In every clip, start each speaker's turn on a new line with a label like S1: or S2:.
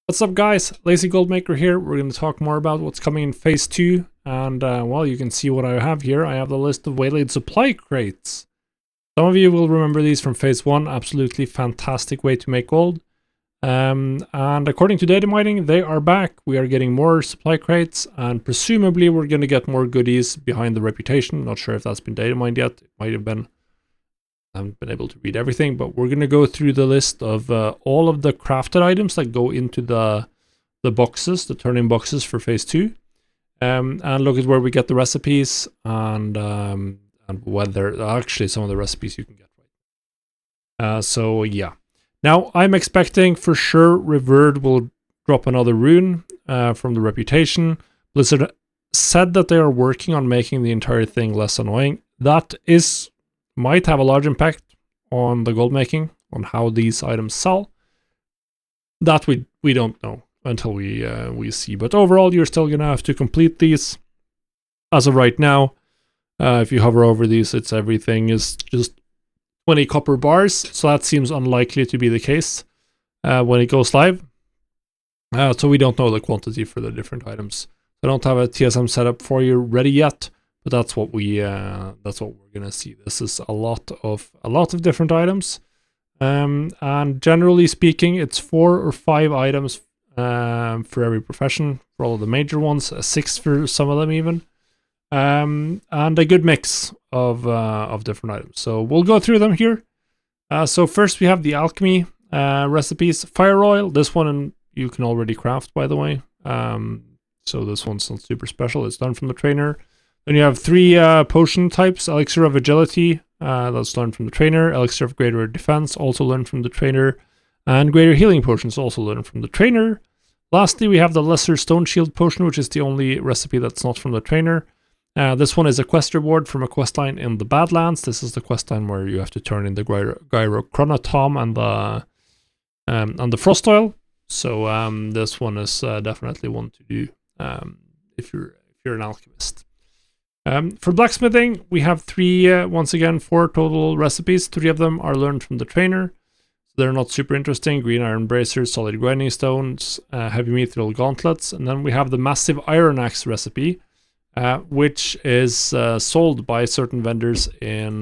S1: What's up, guys? Lazy Goldmaker here. We're going to talk more about what's coming in Phase 2. And, well, you can see what I have here. I have the list of Waylaid supply crates. Some of you will remember these from Phase 1. Absolutely fantastic way to make gold. And according to data mining, they are back. We are getting more supply crates. And presumably, we're going to get more goodies behind the reputation. Not sure if that's been data mined yet. It might have been. I haven't been able to read everything, but we're going to go through the list of all of the crafted items that go into the boxes, the turn-in boxes for Phase 2. And look at where we get the recipes and whether actually some of the recipes you can get right. So yeah. Now I'm expecting for sure Revered will drop another rune from the reputation. Blizzard said that they are working on making the entire thing less annoying. That might have a large impact on the gold making, on how these items sell. That we don't know until we see. But overall, you're still gonna have to complete these. As of right now, if you hover over these, everything is just 20 copper bars. So that seems unlikely to be the case when it goes live. So we don't know the quantity for the different items. I don't have a TSM setup for you ready yet. But that's what we're gonna see. This is a lot of different items, and generally speaking, it's 4 or 5 items for every profession for all of the major ones, 6 for some of them even, and a good mix of different items. So we'll go through them here. So first we have the alchemy recipes. Fire oil. This one you can already craft, by the way. So this one's not super special. It's done from the trainer. Then you have 3 potion types. Elixir of Agility, that's learned from the trainer. Elixir of Greater Defense, also learned from the trainer. And Greater Healing Potions, also learned from the trainer. Lastly, we have the Lesser Stone Shield Potion, which is the only recipe that's not from the trainer. This one is a quest reward from a questline in the Badlands. This is the questline where you have to turn in the Gyrochronotom and the Frost Oil. So this one is definitely one to do if you're an alchemist. For blacksmithing, we have once again, 4 total recipes. 3 of them are learned from the trainer. So they're not super interesting. Green iron bracers, solid grinding stones, heavy mithril gauntlets. And then we have the massive iron axe recipe, which is sold by certain vendors in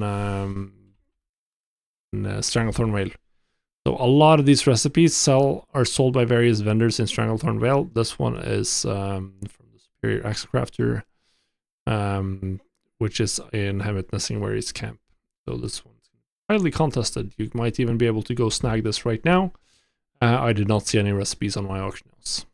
S1: Stranglethorn Vale. So a lot of these recipes are sold by various vendors in Stranglethorn Vale. This one is from the Superior Axe Crafter, which is in Hemet Nessingwary's camp. So this one's highly contested. You might even be able to go snag this right now. I did not see any recipes on my auction house.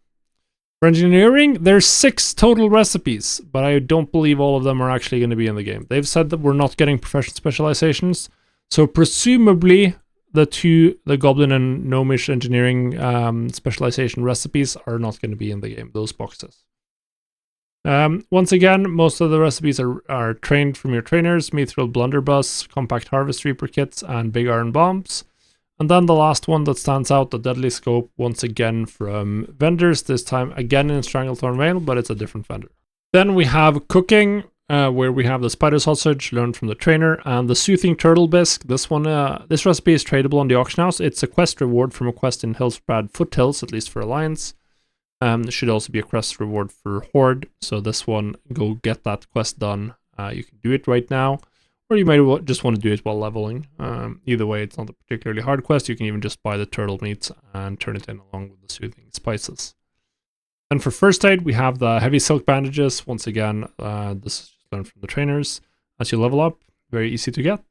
S1: For engineering, there's 6 total recipes, but I don't believe all of them are actually going to be in the game. They've said that we're not getting profession specializations, so presumably the Goblin and Gnomish engineering specialization recipes are not going to be in the game, those boxes. Once again, most of the recipes are trained from your trainers: Mithril Blunderbuss, Compact Harvest Reaper Kits, and Big Iron Bombs. And then the last one that stands out, the Deadly Scope, once again from vendors, this time again in Stranglethorn Vale, but it's a different vendor. Then we have cooking, where we have the Spider Sausage, learned from the trainer, and the Soothing Turtle Bisque. This recipe is tradable on the auction house. It's a quest reward from a quest in Hillsbrad Foothills, at least for Alliance. There should also be a quest reward for Horde. So this one, go get that quest done. You can do it right now, or you might just want to do it while leveling. Either way, it's not a particularly hard quest. You can even just buy the turtle meat and turn it in along with the soothing spices. And for first aid, we have the heavy silk bandages. Once again, this is just learned from the trainers. As you level up, very easy to get.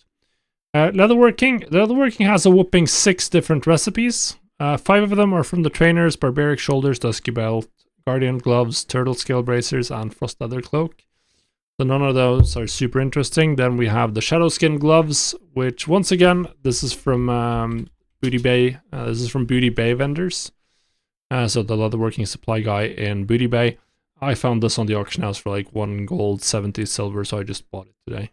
S1: Leatherworking. Leatherworking has a whopping 6 different recipes. 5 of them are from the trainers: Barbaric Shoulders, Dusky Belt, Guardian Gloves, Turtle Scale Bracers, and Frost Leather Cloak. So none of those are super interesting. Then we have the Shadow Skin Gloves, which once again, this is from Booty Bay. This is from Booty Bay vendors. So the leatherworking supply guy in Booty Bay. I found this on the auction house for like 1 gold, 70 silver, so I just bought it today.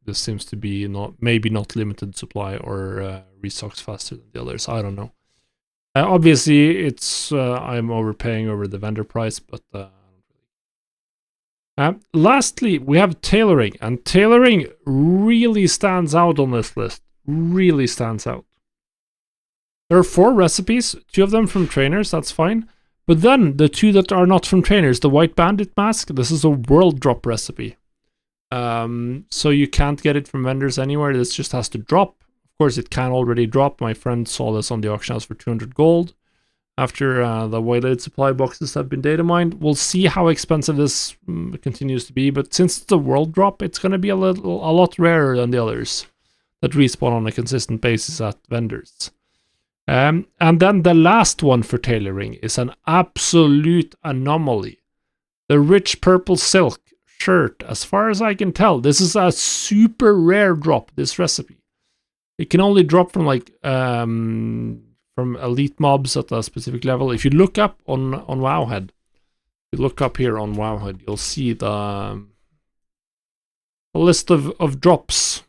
S1: This seems to be maybe not limited supply or restocks faster than the others. I don't know. Obviously, it's I'm overpaying over the vendor price, but lastly, we have tailoring, and tailoring really stands out on this list. Really stands out. There are 4 recipes, 2 of them from trainers, that's fine. But then the 2 that are not from trainers, the white bandit mask, this is a world drop recipe. So you can't get it from vendors anywhere, this just has to drop. Of course, it can already drop. My friend saw this on the auction house for 200 gold. After the Waylaid supply boxes have been data mined, we'll see how expensive this continues to be. But since it's a world drop, it's going to be a lot rarer than the others that respawn on a consistent basis at vendors. And then the last one for tailoring is an absolute anomaly. The rich purple silk shirt. As far as I can tell, this is a super rare drop, this recipe. It can only drop from like from elite mobs at a specific level. If you look up on Wowhead, if you look up here on Wowhead, you'll see the list of drops.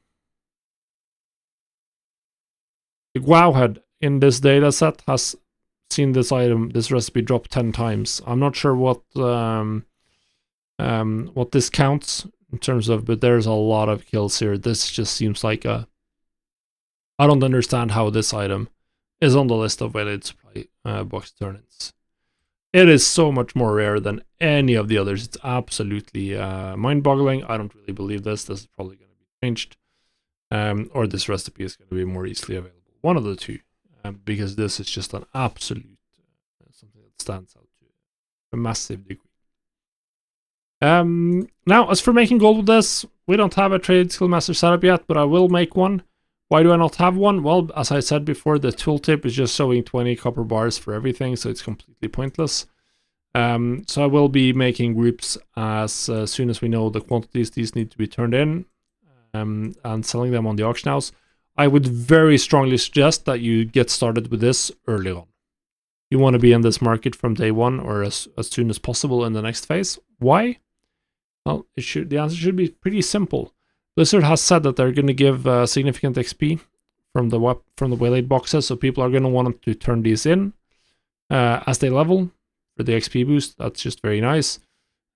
S1: The Wowhead in this data set has seen this item, this recipe drop 10 times. I'm not sure what this counts in terms of, but there's a lot of kills here. This just seems like a... I don't understand how this item is on the list of Waylaid supply box turn-ins. It is so much more rare than any of the others. It's absolutely mind-boggling. I don't really believe this. This is probably going to be changed. Or this recipe is going to be more easily available. One of the two. Because this is just an absolute something that stands out to a massive degree. Now, as for making gold with this, we don't have a trade skill master setup yet, but I will make one. Why do I not have one? Well, as I said before, the tooltip is just showing 20 copper bars for everything, so it's completely pointless. So I will be making groups as soon as we know the quantities these need to be turned in, and selling them on the auction house. I would very strongly suggest that you get started with this early on. You want to be in this market from day one or as soon as possible in the next phase. Why? Well, the answer should be pretty simple. Blizzard has said that they're going to give significant XP from the Waylaid boxes, so people are going to want to turn these in as they level for the XP boost. That's just very nice.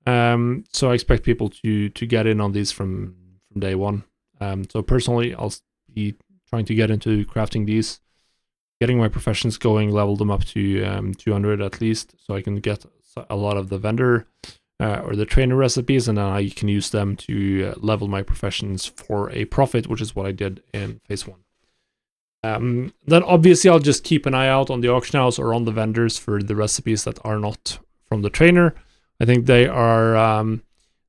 S1: So I expect people to get in on these from day one. So personally, I'll be trying to get into crafting these, getting my professions going, level them up to 200 at least, so I can get a lot of the vendor or the trainer recipes, and then I can use them to level my professions for a profit, which is what I did in phase 1. Then obviously I'll just keep an eye out on the auction house or on the vendors for the recipes that are not from the trainer. I think they are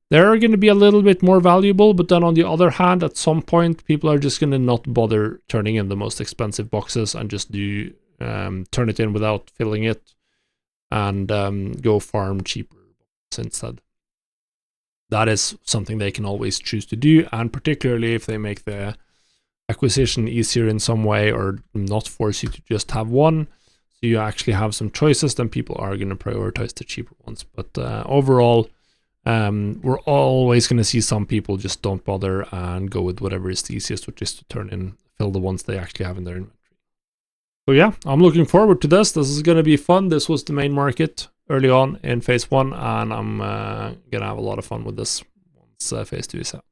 S1: going to be a little bit more valuable, but then on the other hand, at some point people are just going to not bother turning in the most expensive boxes and just do turn it in without filling it and go farm cheaper instead. That is something they can always choose to do, and particularly if they make the acquisition easier in some way or not force you to just have one, so you actually have some choices, then people are going to prioritize the cheaper ones. But overall, we're always going to see some people just don't bother and go with whatever is the easiest, which is to turn in, fill the ones they actually have in their inventory. So yeah, I'm looking forward to this. This is going to be fun. This was the main market early on in phase 1, and I'm going to have a lot of fun with this once phase 2 is out.